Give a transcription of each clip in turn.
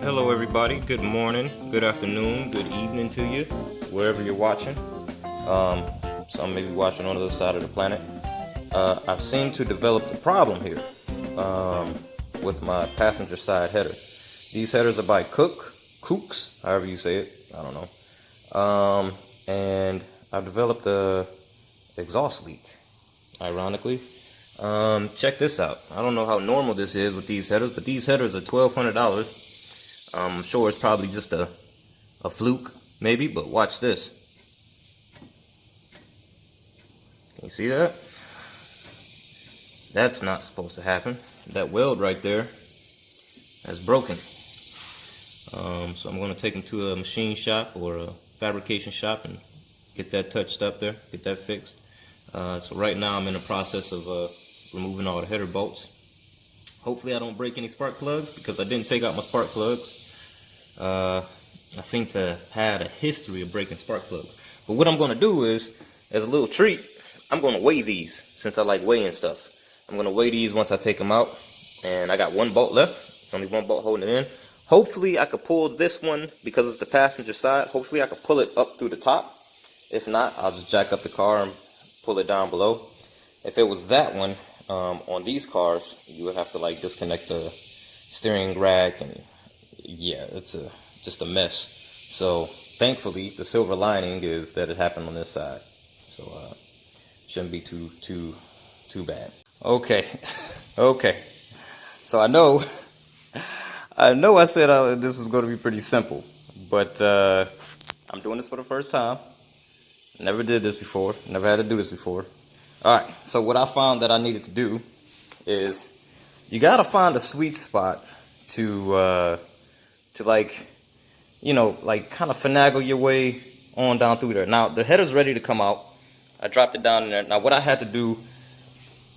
Hello everybody, good morning, good afternoon, good evening to you, wherever you're watching. Some may be watching on the other side of the planet. I've seemed to develop a problem here with my passenger side header. These headers are by Kooks, however you say it, I don't know. And I've developed a exhaust leak, ironically. Check this out. I don't know how normal this is with these headers, but these headers are $1,200. I'm sure it's probably just a fluke, maybe, but watch this. Can you see that? That's not supposed to happen. That weld right there is broken. So I'm going to take them to a machine shop or a fabrication shop and get that touched up there, get that fixed. So right now I'm in the process of removing all the header bolts. Hopefully I don't break any spark plugs because I didn't take out my spark plugs. I seem to have had a history of breaking spark plugs. But what I'm going to do is, as a little treat, I'm going to weigh these, since I like weighing stuff. I'm going to weigh these once I take them out. And I got one bolt left. It's only one bolt holding it in. Hopefully I could pull this one, because it's the passenger side, hopefully I could pull it up through the top. If not, I'll just jack up the car and pull it down below. If it was that one, on these cars, you would have to like disconnect the steering rack, and yeah, it's just a mess. So thankfully, the silver lining is that it happened on this side, so shouldn't be too bad. Okay, okay. So I know I said this was going to be pretty simple, but I'm doing this for the first time. Never did this before. Never had to do this before. All right, so what I found that I needed to do is you gotta find a sweet spot to like, you know, like kind of finagle your way on down through there. Now the header's ready to come out. I dropped it down in there. Now what I had to do,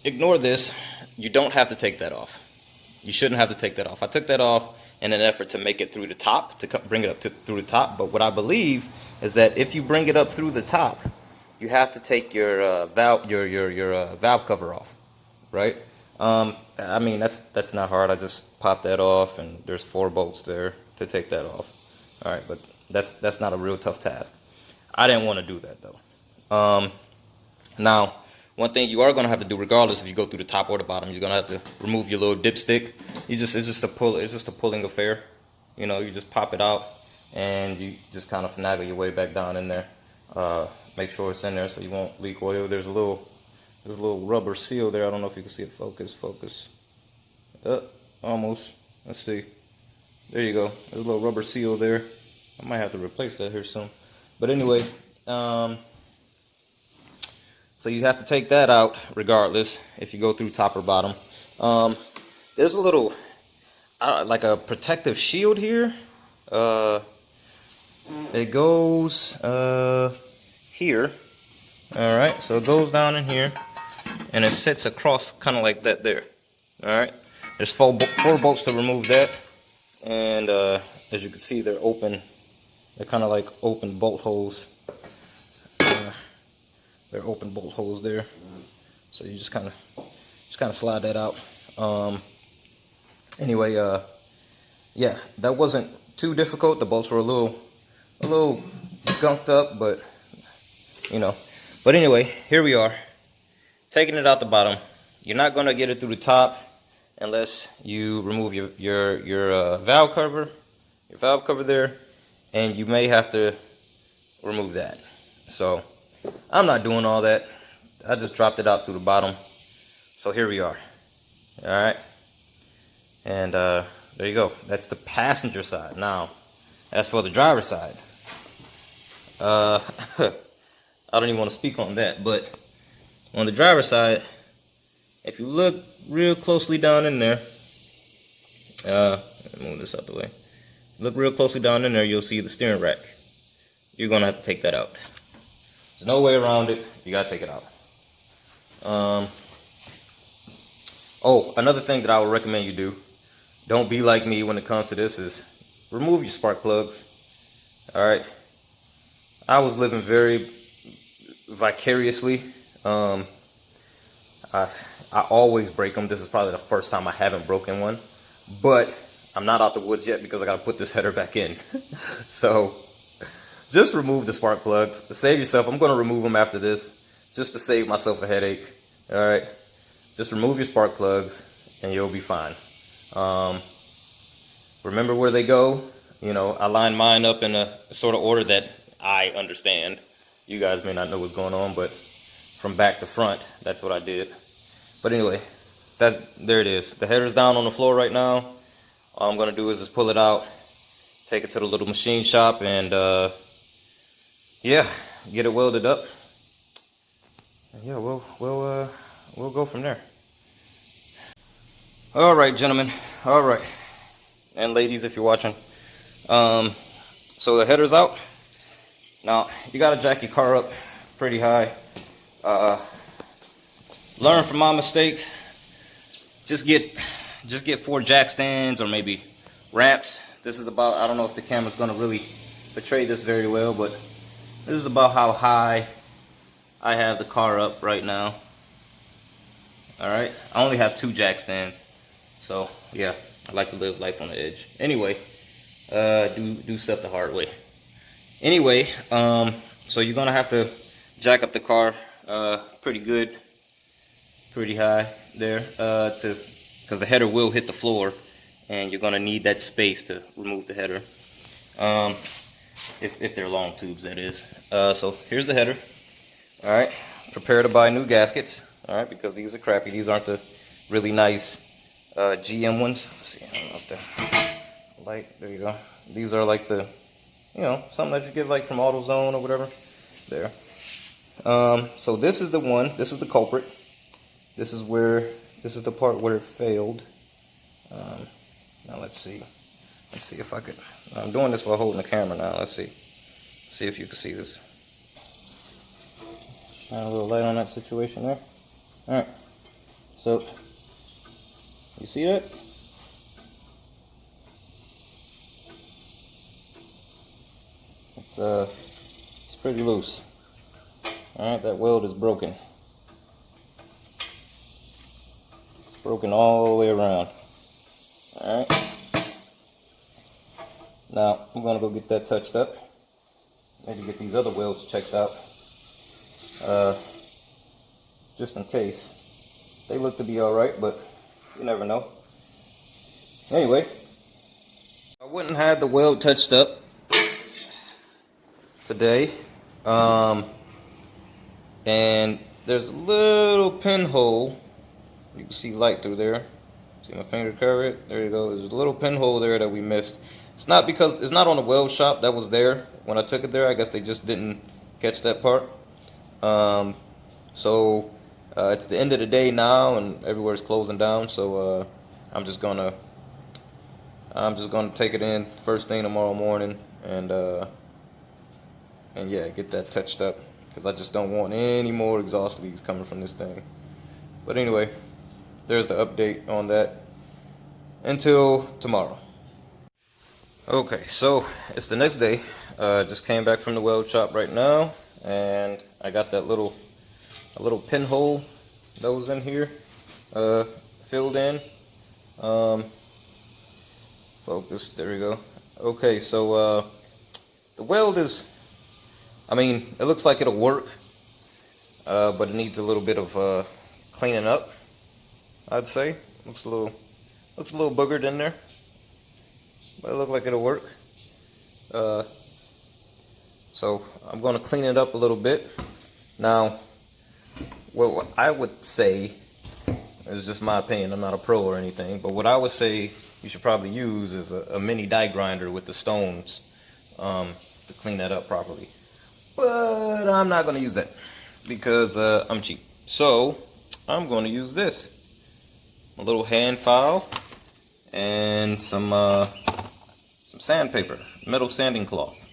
ignore this. You don't have to take that off. You shouldn't have to take that off. I took that off in an effort to make it through the top, to bring it up through the top. But what I believe is that if you bring it up through the top, you have to take your valve cover off, right? I mean that's not hard. I just pop that off, and there's 4 bolts there to take that off. All right, but that's not a real tough task. I didn't want to do that though. Now, one thing you are gonna have to do, regardless if you go through the top or the bottom, you're gonna have to remove your little dipstick. It's just a pulling affair. You know, you just pop it out, and you just kind of finagle your way back down in there. Make sure it's in there so you won't leak oil. There's a little rubber seal there. I don't know if you can see it. Focus. Almost. Let's see. There you go. There's a little rubber seal there. I might have to replace that here soon. But anyway, so you have to take that out regardless if you go through top or bottom. There's a little like a protective shield here. It goes here. All right, so it goes down in here, and it sits across kind of like that there. All right, there's 4 bolts to remove that, and as you can see, they're open. They're kind of like open bolt holes. They're open bolt holes there, so you just kind of slide that out. Anyway, yeah, that wasn't too difficult. The bolts were a little gunked up, but you know. But anyway, here we are, taking it out the bottom. You're not gonna get it through the top unless you remove your valve cover, there, and you may have to remove that. So I'm not doing all that. I just dropped it out through the bottom. So here we are. All right, and there you go. That's the passenger side. Now, as for the driver's side, I don't even want to speak on that, but on the driver's side, if you look real closely down in there, let me move this out the way. Look real closely down in there, you'll see the steering rack. You're gonna have to take that out. There's no way around it. You gotta take it out. Oh, another thing that I would recommend you do, don't be like me when it comes to this, is remove your spark plugs. All right. I was living very vicariously. I always break them. This is probably the first time I haven't broken one, but I'm not out the woods yet because I got to put this header back in. So just remove the spark plugs. Save yourself. I'm going to remove them after this just to save myself a headache. All right. Just remove your spark plugs and you'll be fine. Remember where they go. You know, I line mine up in a sort of order that I understand. You guys may not know what's going on, but from back to front, that's what I did. But anyway, there it is. The header's down on the floor right now. All I'm going to do is just pull it out, take it to the little machine shop, and yeah, get it welded up. Yeah, we'll go from there. All right, gentlemen. All right, and ladies, if you're watching. So the header's out. Now you gotta jack your car up pretty high. Learn from my mistake. Just get 4 jack stands or maybe ramps. This is about, I don't know if the camera's gonna really portray this very well, but this is about how high I have the car up right now. All right, I only have 2 jack stands, so yeah, I like to live life on the edge. Anyway, do stuff the hard way. Anyway, so you're gonna have to jack up the car pretty good, pretty high there, because the header will hit the floor, and you're gonna need that space to remove the header. If they're long tubes, that is. So here's the header. All right, prepare to buy new gaskets. All right, because these are crappy. These aren't the really nice GM ones. Let's see, I don't know if they're light. There you go. These are like the, you know, something that you get like from AutoZone or whatever. There. So this is the one. This is the culprit. This is the part where it failed. Now let's see. Let's see if I could. I'm doing this while holding the camera now. Let's see. See if you can see this. Shine a little light on that situation there. All right. So you see that? It's pretty loose. All right, that weld is broken. It's broken all the way around. All right. Now I'm gonna go get that touched up. Maybe get these other welds checked out, just in case. They look to be all right, but you never know. Anyway, I went and had the weld touched up today, and there's a little pinhole. You can see light through there. See my finger cover it? There you go. There's a little pinhole there that we missed. It's not because it's not on the weld shop that was there when I took it there. I guess they just didn't catch that part. So it's the end of the day now, and everywhere's closing down. So I'm just gonna take it in first thing tomorrow morning, and yeah, get that touched up, because I just don't want any more exhaust leaks coming from this thing. But anyway, there's the update on that until tomorrow. Okay, so it's the next day. Just came back from the weld shop right now, and I got that little pinhole that was in here filled in. Focus, there we go. Okay, so the weld is, I mean, it looks like it'll work, but it needs a little bit of cleaning up, I'd say. Looks a little boogered in there, but it looks like it'll work. So I'm going to clean it up a little bit. Now, what I would say, is just my opinion, I'm not a pro or anything, but what I would say you should probably use is a mini die grinder with the stones to clean that up properly. But I'm not going to use that because I'm cheap. So I'm going to use this, a little hand file and some sandpaper, metal sanding cloth.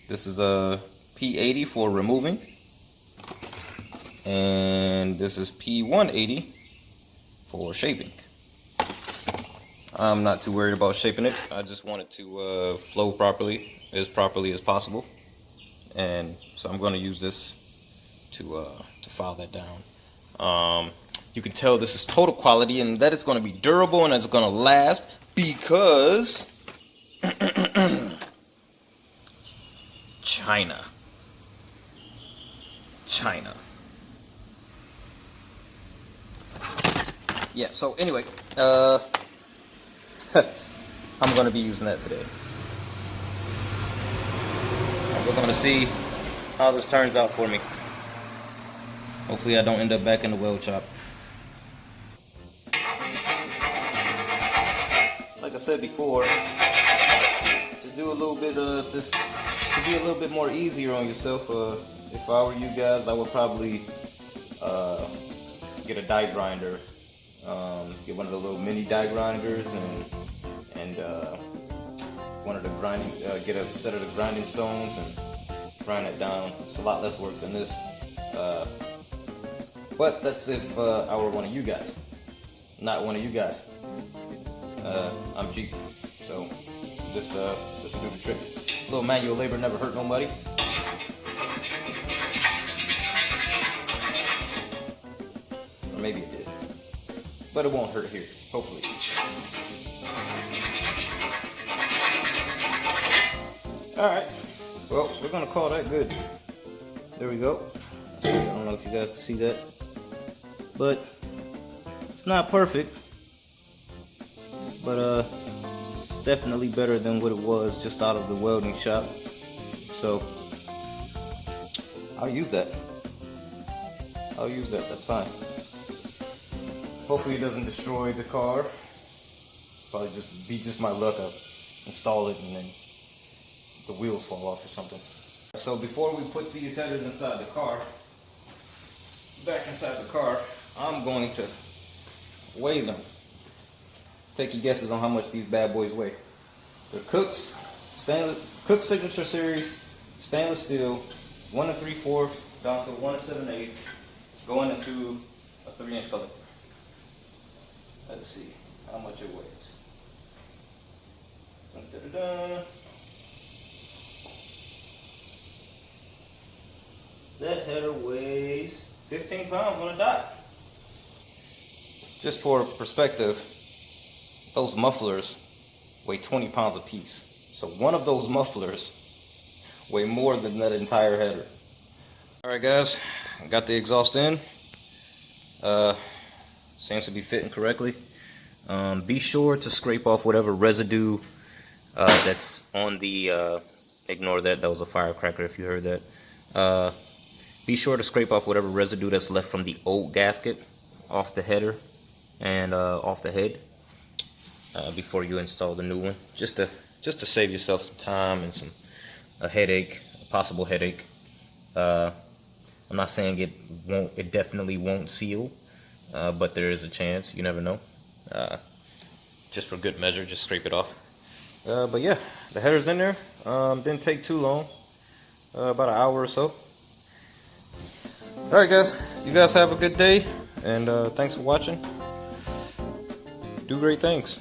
This is a P80 for removing, and this is P180 for shaping. I'm not too worried about shaping it. I just want it to flow properly as possible, and so I'm going to use this to file that down. You can tell this is total quality, and that it's going to be durable and it's going to last. because China. Yeah, so anyway, I'm gonna be using that today. We're gonna see how this turns out for me. Hopefully I don't end up back in the weld shop. Like I said before, to do a little bit to be a little bit more easier on yourself, if I were you guys, I would probably get a die grinder. Get one of the little mini die grinders and one of the grinding, get a set of the grinding stones and grind it down. It's a lot less work than this, but that's if I were one of you guys. Not one of you guys. I'm cheap, so this will do the trick. A little manual labor never hurt nobody. Or maybe it did. But it won't hurt here, hopefully. Alright, well, we're gonna call that good. There we go. I don't know if you guys can see that, but it's not perfect, but it's definitely better than what it was just out of the welding shop. So I'll use that. That's fine. Hopefully it doesn't destroy the car. Probably just my luck. I'll install it and then the wheels fall off or something. So before we put these headers inside the car, I'm going to weigh them. Take your guesses on how much these bad boys weigh. They're Kooks Signature Series stainless steel, 1 3/4 down to 1 7/8, going into a 3-inch color. Let's see how much it weighs. Dun, dun, dun, dun. That header weighs 15 pounds on a dot. Just for perspective, those mufflers weigh 20 pounds a piece. So one of those mufflers weigh more than that entire header. Alright guys, I got the exhaust in. Seems to be fitting correctly. Be sure to scrape off whatever residue that's on the, ignore that, that was a firecracker if you heard that. Be sure to scrape off whatever residue that's left from the old gasket off the header and off the head before you install the new one, just to save yourself some time and a possible headache. I'm not saying it definitely won't seal, but there is a chance. You never know. Just for good measure, just scrape it off. But yeah, the header's in there. Didn't take too long, about an hour or so. Alright guys, you guys have a good day, and thanks for watching. Do great things.